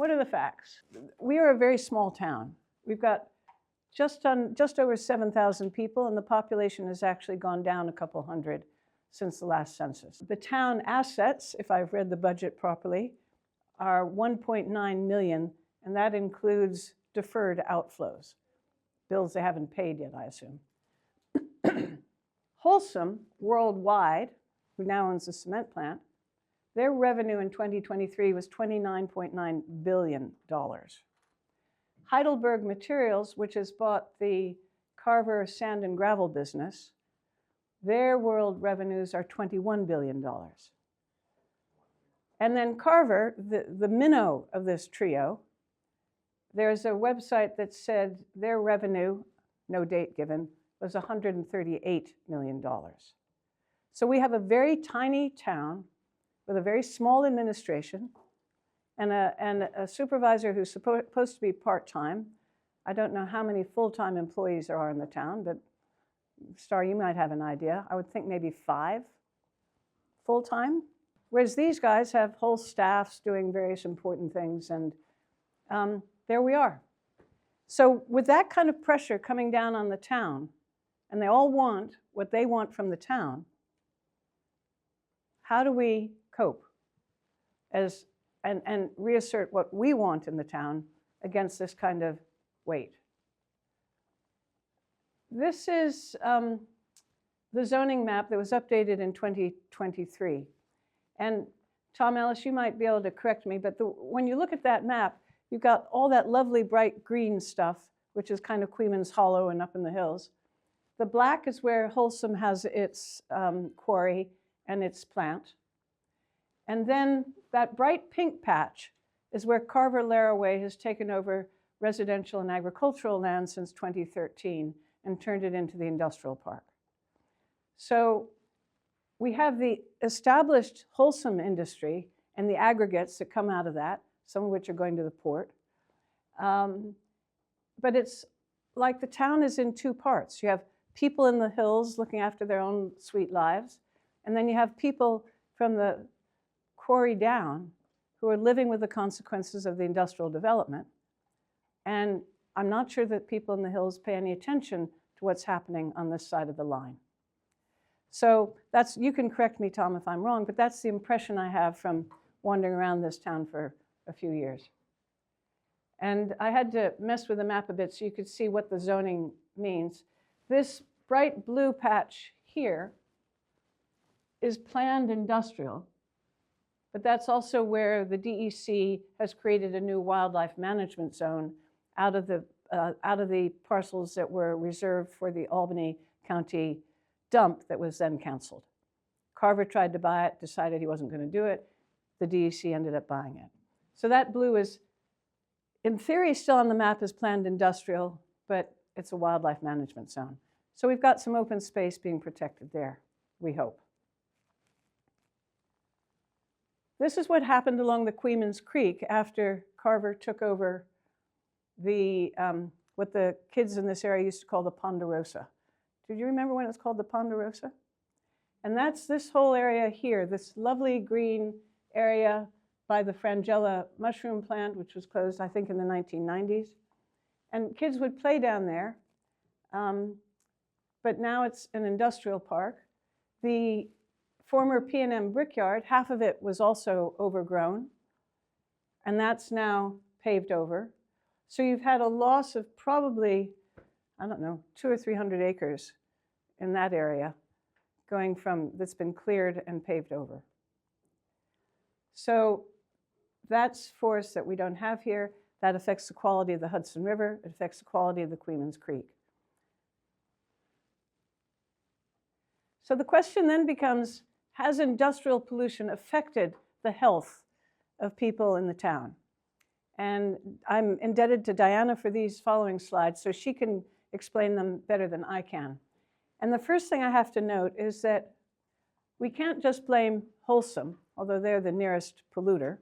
what are the facts? We are a very small town. We've got just over 7,000 people, and the population has actually gone down a couple hundred since the last census. The town assets, if I've read the budget properly, are 1.9 million, and that includes deferred outflows, bills they haven't paid yet, I assume. Holcim, worldwide, who now owns the cement plant, their revenue in 2023 was $29.9 billion. Heidelberg Materials, which has bought the Carver sand and gravel business, their world revenues are $21 billion. And then Carver, the minnow of this trio, there's a website that said their revenue, no date given, was $138 million. So we have a very tiny town with a very small administration and a supervisor who's supposed to be part-time. I don't know how many full-time employees there are in the town, but Star, you might have an idea. I would think maybe 5 full-time. Whereas these guys have whole staffs doing various important things, and there we are. So with that kind of pressure coming down on the town, and they all want what they want from the town, how do we cope and reassert what we want in the town against this kind of weight? This is the zoning map that was updated in 2023. And Tom Ellis, you might be able to correct me, but when you look at that map, you've got all that lovely bright green stuff, which is kind of Coeymans Hollow and up in the hills. The black is where Holcim has its quarry and its plant. And then that bright pink patch is where Carver-Laraway has taken over residential and agricultural land since 2013 and turned it into the industrial park. So we have the established Holcim industry and the aggregates that come out of that, some of which are going to the port. But it's like the town is in 2 parts. You have people in the hills looking after their own sweet lives, and then you have people from the quarry down who are living with the consequences of the industrial development. And I'm not sure that people in the hills pay any attention to what's happening on this side of the line. So that's, you can correct me, Tom, if I'm wrong, but that's the impression I have from wandering around this town for a few years. And I had to mess with the map a bit so you could see what the zoning means. This bright blue patch here is planned industrial, but that's also where the DEC has created a new wildlife management zone out of the parcels that were reserved for the Albany County dump that was then canceled. Carver tried to buy it, decided he wasn't going to do it. The DEC ended up buying it. So that blue is, in theory, still on the map as planned industrial, but it's a wildlife management zone. So we've got some open space being protected there, we hope. This is what happened along the Coeymans Creek after Carver took over the, what the kids in this area used to call the Ponderosa. Did you remember when it was called the Ponderosa? And that's this whole area here, this lovely green area by the Frangella mushroom plant, which was closed, I think, in the 1990s. And kids would play down there, but now it's an industrial park. The former P&M brickyard, half of it was also overgrown, and that's now paved over. So you've had a loss of probably, I don't know, 200 or 300 acres in that area going from, that's been cleared and paved over. So that's forest that we don't have here. That affects the quality of the Hudson River. It affects the quality of the Coeymans Creek. So the question then becomes, has industrial pollution affected the health of people in the town? And I'm indebted to Diana for these following slides, so she can explain them better than I can. And the first thing I have to note is that we can't just blame Holcim, although they're the nearest polluter.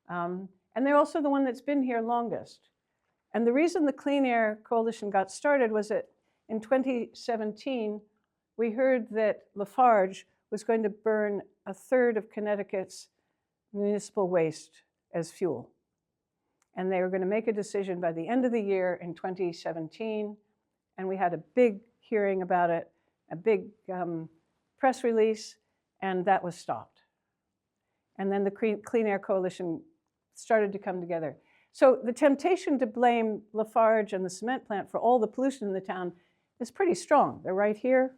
And they're also the one that's been here longest. And the reason the Clean Air Coalition got started was that in 2017, we heard that Lafarge was going to burn 1/3 of Connecticut's municipal waste as fuel. And they were going to make a decision by the end of the year in 2017. And we had a big hearing about it, a big press release, and that was stopped. And then the Clean Air Coalition started to come together. So the temptation to blame Lafarge and the cement plant for all the pollution in the town is pretty strong. They're right here,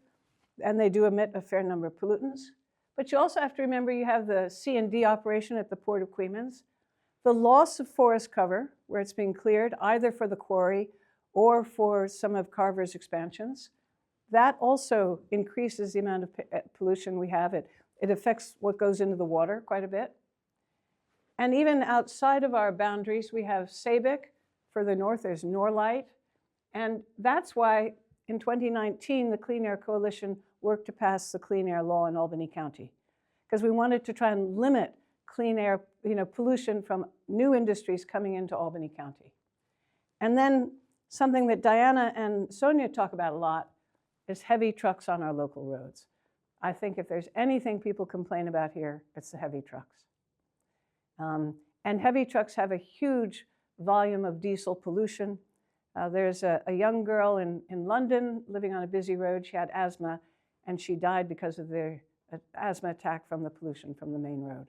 and they do emit a fair number of pollutants. But you also have to remember you have the C&D operation at the Port of Coeymans, the loss of forest cover, where it's being cleared, either for the quarry or for some of Carver's expansions. That also increases the amount of pollution we have. It affects what goes into the water quite a bit. And even outside of our boundaries, we have Sabic. Further north, there's Norlight. And that's why in 2019, the Clean Air Coalition worked to pass the Clean Air Law in Albany County, because we wanted to try and limit clean air, pollution from new industries coming into Albany County. And then something that Diana and Sonia talk about a lot is heavy trucks on our local roads. I think if there's anything people complain about here, it's the heavy trucks. And heavy trucks have a huge volume of diesel pollution. There's a young girl in London living on a busy road. She had asthma, and she died because of the asthma attack from the pollution from the main road.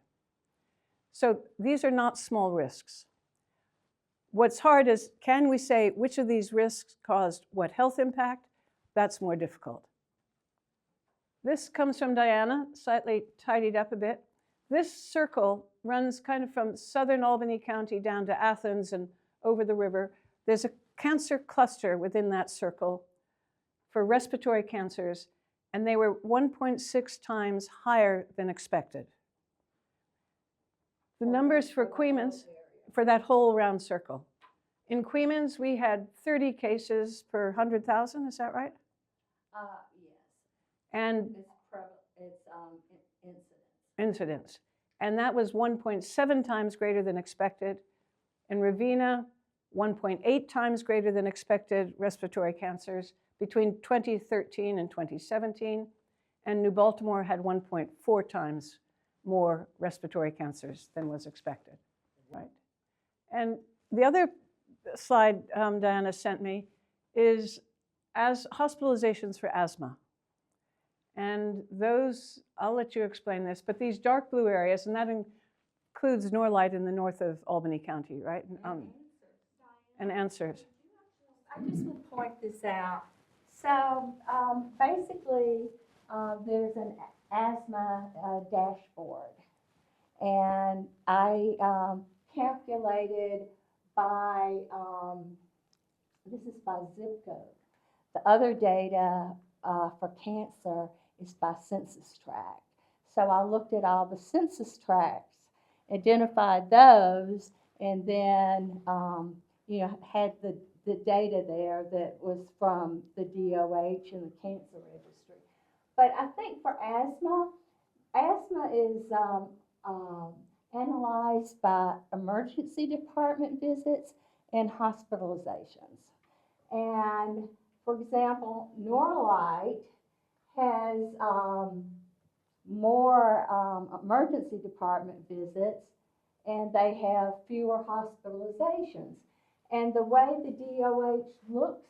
So these are not small risks. What's hard is, can we say which of these risks caused what health impact? That's more difficult. This comes from Diana, slightly tidied up a bit. This circle runs kind of from southern Albany County down to Athens and over the river. There's a cancer cluster within that circle for respiratory cancers, and they were 1.6 times higher than expected. The numbers for Coeymans, for that whole round circle. In Coeymans, we had 30 cases per 100,000, is that right? Yes. And it's incidents. And that was 1.7 times greater than expected. In Ravena, 1.8 times greater than expected respiratory cancers between 2013 and 2017. And New Baltimore had 1.4 times more respiratory cancers than was expected, right? And the other slide Diana sent me is as hospitalizations for asthma. And those, I'll let you explain this, but these dark blue areas, and that includes Norlight in the north of Albany County, right? And Answers. I just will point this out. So basically, there's an asthma dashboard, and I calculated by, this is by zip code. The other data for cancer is by census tract. So I looked at all the census tracts, identified those, and then had the data there that was from the DOH and the cancer registry. But I think for asthma is analyzed by emergency department visits and hospitalizations. And for example, Norlight has more emergency department visits, and they have fewer hospitalizations. And the way the DOH looks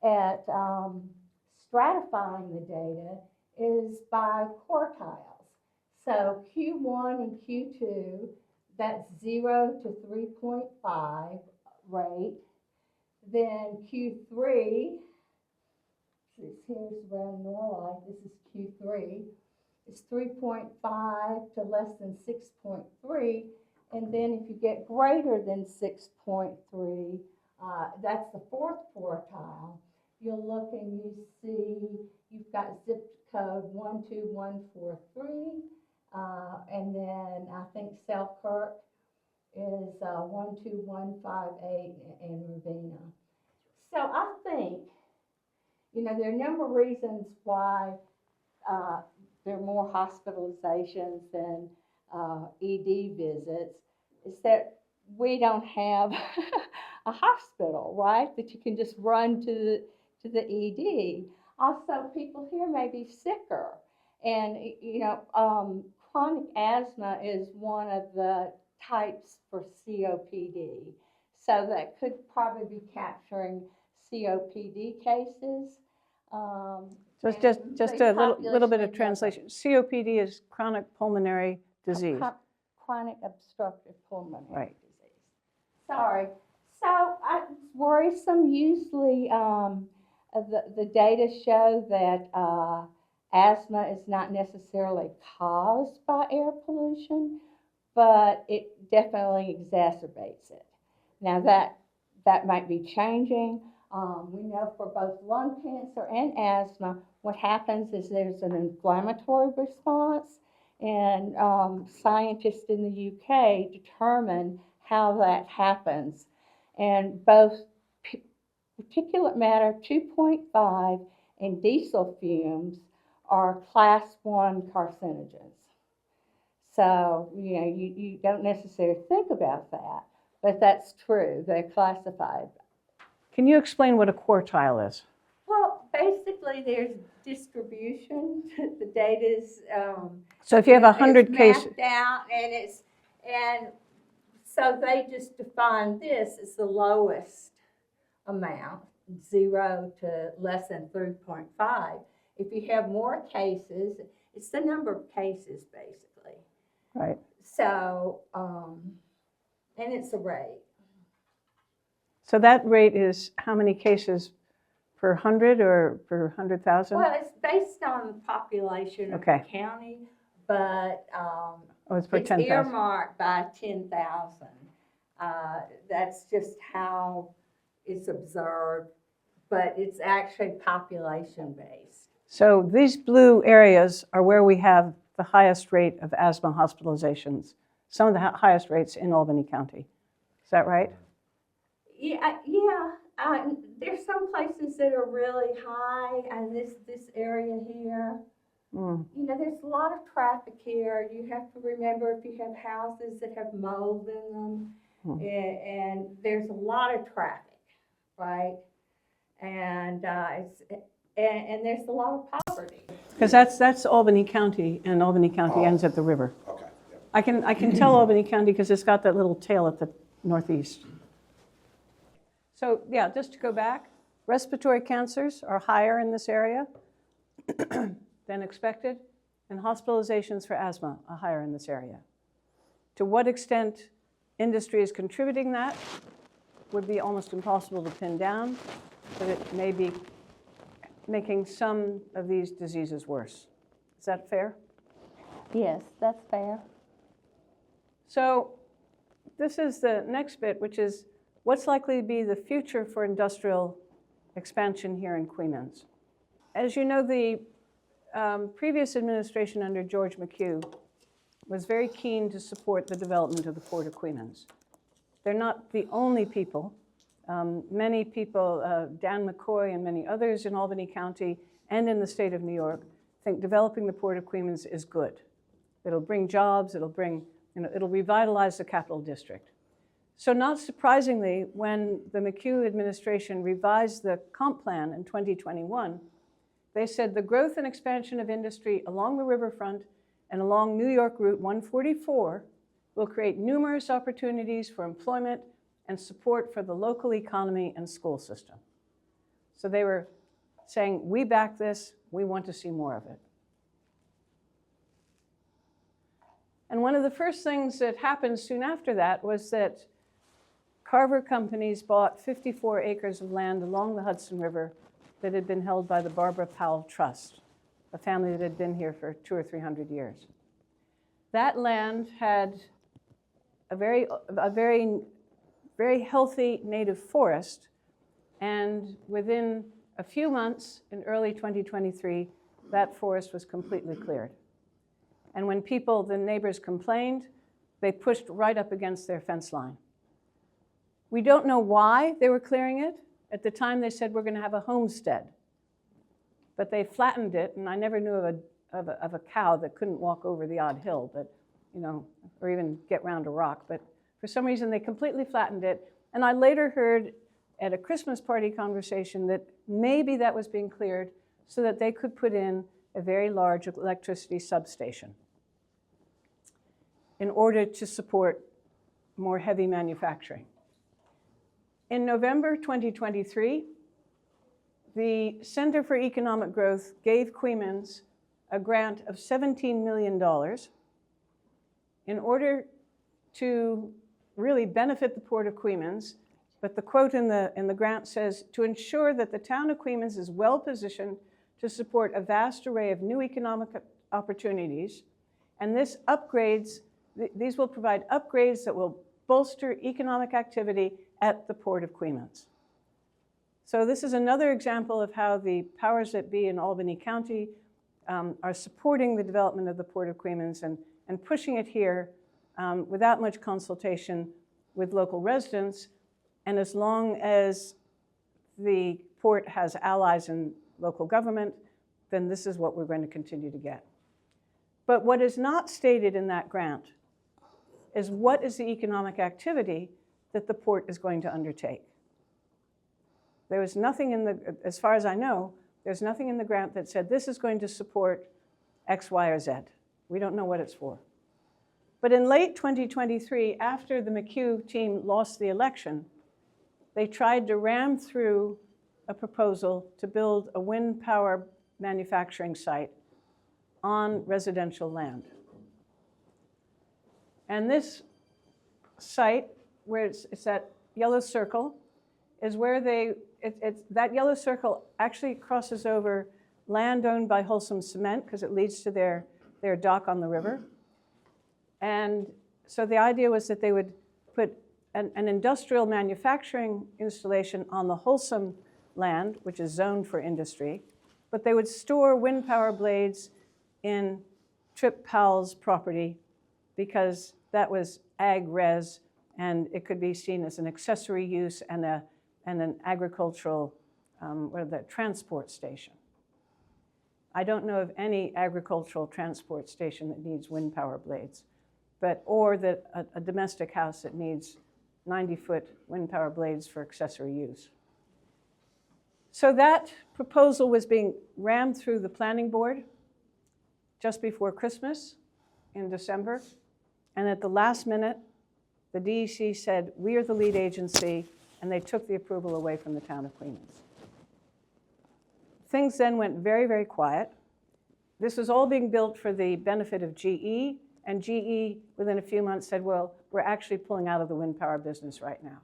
at stratifying the data is by quartiles. So Q1 and Q2, that's 0 to 3.5 rate. Then Q3, here's around Norlight, this is Q3, it's 3.5 to less than 6.3. And then if you get greater than 6.3, that's the fourth quartile. You'll look and you see you've got zip code 12143, and then I think Selkirk is 12158 in Ravena. So I think, there are a number of reasons why there are more hospitalizations than ED visits, is that we don't have a hospital, right, that you can just run to the ED. Also, people here may be sicker, and chronic asthma is one of the types for COPD. So that could probably be capturing COPD cases. Just a little bit of translation. COPD is chronic pulmonary disease. Chronic obstructive pulmonary Right. disease. Sorry. So it's worrisome. Usually the data show that asthma is not necessarily caused by air pollution, but it definitely exacerbates it. Now that might be changing. We know for both lung cancer and asthma, what happens is there's an inflammatory response, and scientists in the UK determine how that happens. And both particulate matter 2.5 and diesel fumes are class 1 carcinogens. So, you don't necessarily think about that, but that's true. They're classified. Can you explain what a quartile is? Well, basically, there's distribution. The data is So if you have 100 cases, mapped out, and so they just define this as the lowest amount, 0 to less than 3.5. If you have more cases, it's the number of cases, basically. right? So, and it's a rate. So that rate is how many cases per 100 or per 100,000? Well, it's based on the population of the county, but it's per 10,000. earmarked by 10,000. That's just how it's observed, but it's actually population-based. So these blue areas are where we have the highest rate of asthma hospitalizations, some of the highest rates in Albany County. Is that right? Yeah. There's some places that are really high, and this area here. There's a lot of traffic here. You have to remember if you have houses that have mold in them, and there's a lot of traffic, right? And and there's a lot of poverty. Because that's Albany County, and Albany County ends at the river. Okay. Yep. I can tell Albany County because it's got that little tail at the northeast. So yeah, just to go back, respiratory cancers are higher in this area than expected, and hospitalizations for asthma are higher in this area. To what extent industry is contributing that would be almost impossible to pin down, but it may be making some of these diseases worse. Is that fair? Yes, that's fair. So this is the next bit, which is what's likely to be the future for industrial expansion here in Coeymans. As you know, the previous administration under George McHugh was very keen to support the development of the Port of Coeymans. They're not the only people. Many people, Dan McCoy and many others in Albany County and in the state of New York, think developing the Port of Coeymans is good. It'll bring jobs, it'll revitalize the capital district. So not surprisingly, when the McHugh administration revised the comp plan in 2021, they said the growth and expansion of industry along the riverfront and along New York Route 144 will create numerous opportunities for employment and support for the local economy and school system. So they were saying, we back this, we want to see more of it. And one of the first things that happened soon after that was that Carver companies bought 54 acres of land along the Hudson River that had been held by the Barbara Powell Trust, a family that had been here for 200 or 300 years. That land had a very healthy native forest, and within a few months, in early 2023, that forest was completely cleared. And when the neighbors complained, they pushed right up against their fence line. We don't know why they were clearing it. At the time, they said, we're going to have a homestead. But they flattened it, and I never knew of a cow that couldn't walk over the odd hill, but, or even get round a rock. But for some reason, they completely flattened it. And I later heard at a Christmas party conversation that maybe that was being cleared so that they could put in a very large electricity substation in order to support more heavy manufacturing. In November 2023, the Center for Economic Growth gave Coeymans a grant of $17 million in order to really benefit the Port of Coeymans. But the quote in the grant says, to ensure that the town of Coeymans is well positioned to support a vast array of new economic opportunities. And these will provide upgrades that will bolster economic activity at the Port of Coeymans. So this is another example of how the powers that be in Albany County are supporting the development of the Port of Coeymans and pushing it here without much consultation with local residents. And as long as the port has allies in local government, then this is what we're going to continue to get. But what is not stated in that grant is what is the economic activity that the port is going to undertake. There was nothing as far as I know, there's nothing in the grant that said this is going to support X, Y, or Z. We don't know what it's for. But in late 2023, after the McHugh team lost the election, they tried to ram through a proposal to build a wind power manufacturing site on residential land. And this site, where it's that yellow circle, is where that yellow circle actually crosses over land owned by Wholesome Cement because it leads to their dock on the river. And so the idea was that they would put an industrial manufacturing installation on the Wholesome land, which is zoned for industry, but they would store wind power blades in Trip Powell's property because that was ag res and it could be seen as an accessory use and an agricultural transport station. I don't know of any agricultural transport station that needs wind power blades, or a domestic house that needs 90-foot wind power blades for accessory use. So that proposal was being rammed through the planning board just before Christmas in December. And at the last minute, the DEC said, we are the lead agency, and they took the approval away from the town of Coeymans. Things then went very, very quiet. This was all being built for the benefit of GE, and GE within a few months said, well, we're actually pulling out of the wind power business right now.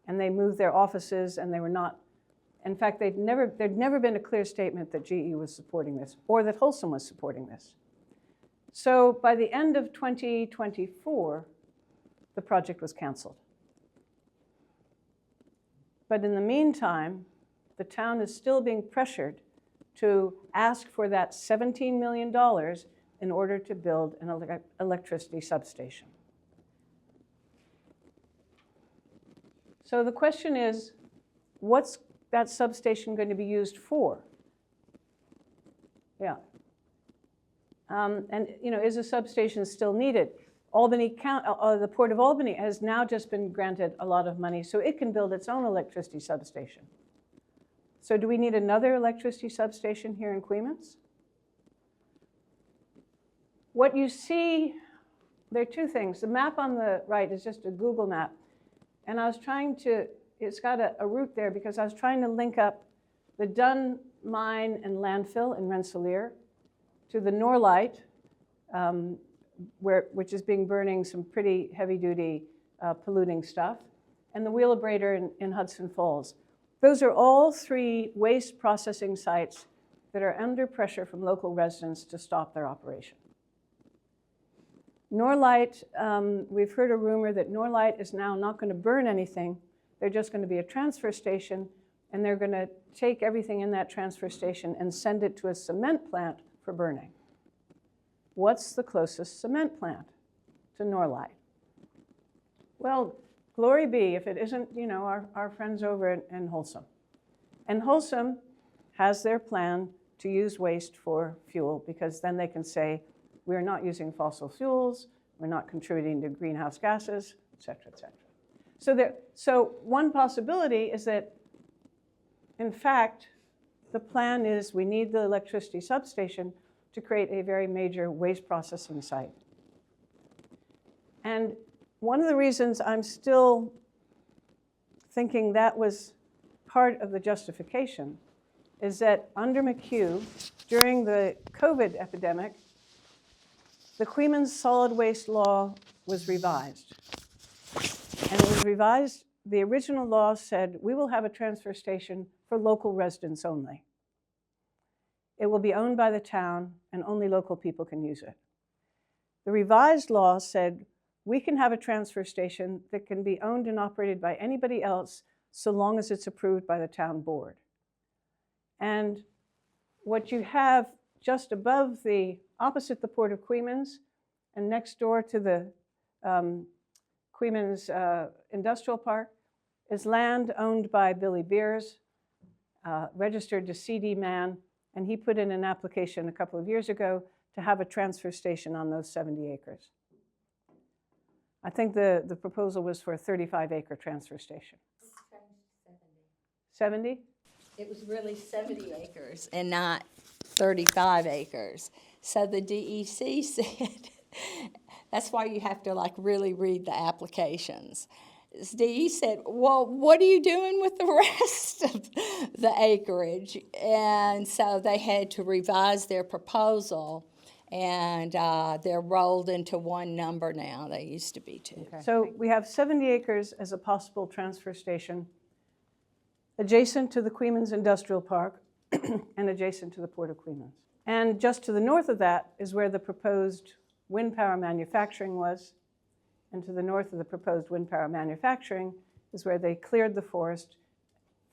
And they moved their offices, and they were not, in fact, there'd never been a clear statement that GE was supporting this or that Wholesome was supporting this. So by the end of 2024, the project was canceled. But in the meantime, the town is still being pressured to ask for that $17 million in order to build an electricity substation. So the question is, what's that substation going to be used for? Yeah. And is a substation still needed? The Port of Albany has now just been granted a lot of money, so it can build its own electricity substation. So do we need another electricity substation here in Coeymans? What you see, there are two things. The map on the right is just a Google map. And I was trying to, it's got a route there because I was trying to link up the Dunn mine and landfill in Rensselaer to the Norlite, which is burning some pretty heavy-duty polluting stuff, and the Wheelabrator in Hudson Falls. Those are all three waste processing sites that are under pressure from local residents to stop their operation. Norlite, we've heard a rumor that Norlite is now not going to burn anything. They're just going to be a transfer station, and they're going to take everything in that transfer station and send it to a cement plant for burning. What's the closest cement plant to Norlite? Well, glory be if it isn't, our friends over in Wholesome. And Wholesome has their plan to use waste for fuel because then they can say, we're not using fossil fuels, we're not contributing to greenhouse gases, et cetera, et cetera. So one possibility is that, in fact, the plan is we need the electricity substation to create a very major waste processing site. And one of the reasons I'm still thinking that was part of the justification, is that under McHugh, during the COVID epidemic, the Coeymans solid waste law was revised. And it was revised, the original law said, we will have a transfer station for local residents only. It will be owned by the town and only local people can use it. The revised law said, we can have a transfer station that can be owned and operated by anybody else so long as it's approved by the town board. And what you have just above opposite the Port of Coeymans and next door to the Coeymans Industrial Park is land owned by Billy Beers, registered to CD Man, and he put in an application a couple of years ago to have a transfer station on those 70 acres. I think the proposal was for a 35-acre transfer station. 70? It was really 70 acres and not 35 acres. So the DEC said, that's why you have to like really read the applications. DE said, well, what are you doing with the rest of the acreage? And so they had to revise their proposal, and they're rolled into one number now. They used to be two. Okay. So we have 70 acres as a possible transfer station adjacent to the Coeymans Industrial Park and adjacent to the Port of Coeymans. And just to the north of that is where the proposed wind power manufacturing was. And to the north of the proposed wind power manufacturing is where they cleared the forest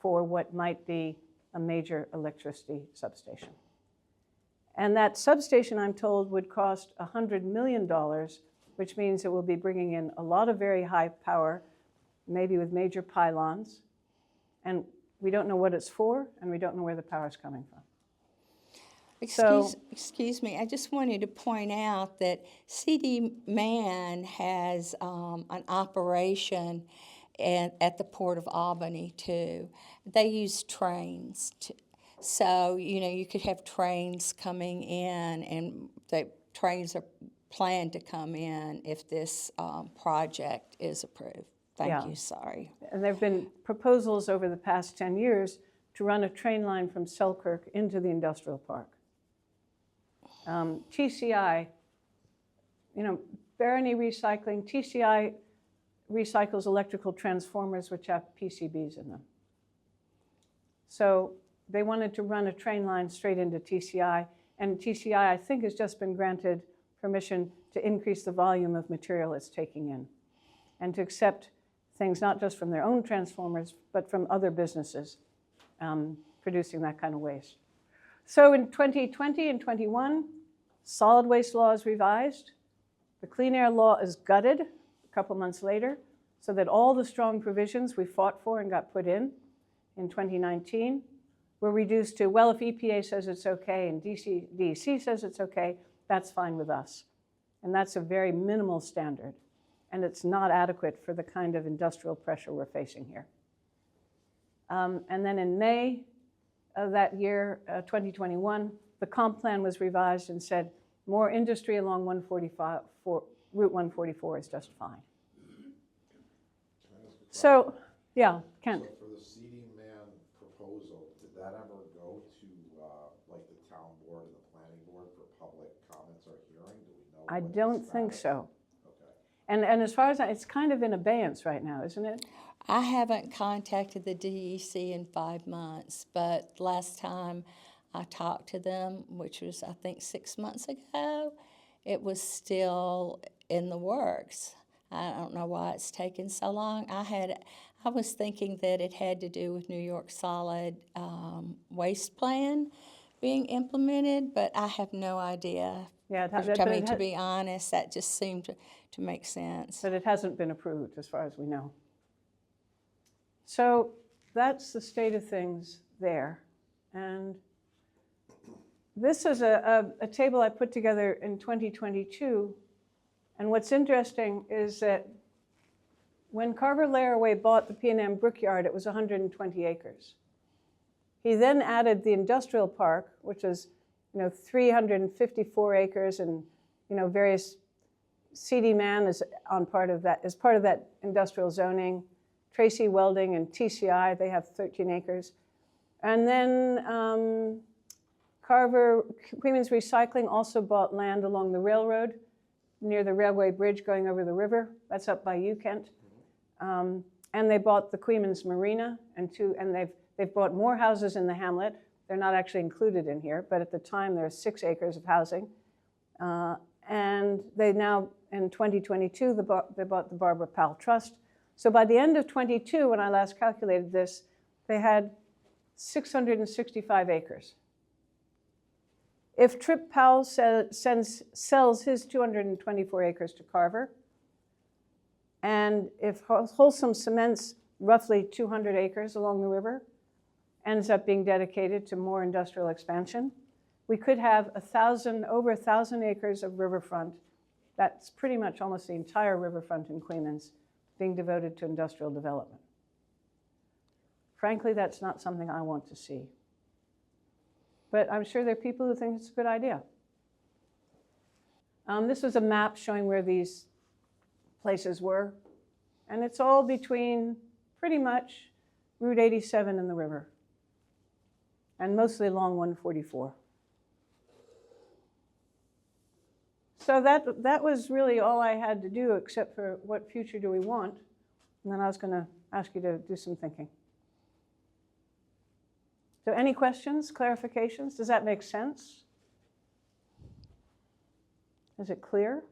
for what might be a major electricity substation. And that substation, I'm told, would cost $100 million, which means it will be bringing in a lot of very high power, maybe with major pylons. And we don't know what it's for, and we don't know where the power is coming from. Excuse me, I just wanted to point out that CD Man has an operation at the Port of Albany too. They use trains, so you could have trains coming in, and the trains are planned to come in if this project is approved. Thank you, sorry. And there have been proposals over the past 10 years to run a train line from Selkirk into the industrial park. TCI, Barony Recycling, TCI recycles electrical transformers which have PCBs in them. So they wanted to run a train line straight into TCI, and TCI, I think, has just been granted permission to increase the volume of material it's taking in and to accept things not just from their own transformers, but from other businesses producing that kind of waste. So in 2020 and 21, solid waste law is revised. The clean air law is gutted a couple months later, so that all the strong provisions we fought for and got put in 2019 were reduced to, well, if EPA says it's okay and DEC says it's okay, that's fine with us. And that's a very minimal standard. And it's not adequate for the kind of industrial pressure we're facing here. And then in May of that year, 2021, the comp plan was revised and said more industry along Route 144 is just fine. So, yeah, Ken. So for the CD Man proposal, did that ever go to like the town board and the planning board for public comments or hearing? Do we know? I don't think so. Okay. And as far as it's kind of in abeyance right now, isn't it? I haven't contacted the DEC in 5 months, but last time I talked to them, which was I think 6 months ago, it was still in the works. I don't know why it's taken so long. I was thinking that it had to do with New York Solid Waste Plan being implemented, but I have no idea. Yeah, to be honest, that just seemed to make sense. But it hasn't been approved as far as we know. So that's the state of things there. And this is a table I put together in 2022. And what's interesting is that when Carver Laraway bought the P&M Brickyard, it was 120 acres. He then added the industrial park, which is 354 acres, and various CD Man is on part of that, as part of that industrial zoning. Tracy Welding and TCI, they have 13 acres. And then Coeymans Recycling also bought land along the railroad near the railway bridge going over the river. That's up by Kent. And they bought the Coeymans Marina and they've bought more houses in the hamlet. They're not actually included in here, but at the time there are 6 acres of housing. And they now, in 2022, they bought the Barbara Powell Trust. So by the end of 22, when I last calculated this, they had 665 acres. If Trip Powell sells his 224 acres to Carver, and if Wholesome Cements roughly 200 acres along the river ends up being dedicated to more industrial expansion, we could have over 1,000 acres of riverfront. That's pretty much almost the entire riverfront in Coeymans being devoted to industrial development. Frankly, that's not something I want to see. But I'm sure there are people who think it's a good idea. This was a map showing where these places were. And it's all between pretty much Route 87 and the river. And mostly along 144. So that was really all I had to do, except for what future do we want? And then I was going to ask you to do some thinking. So any questions, clarifications? Does that make sense? Is it clear?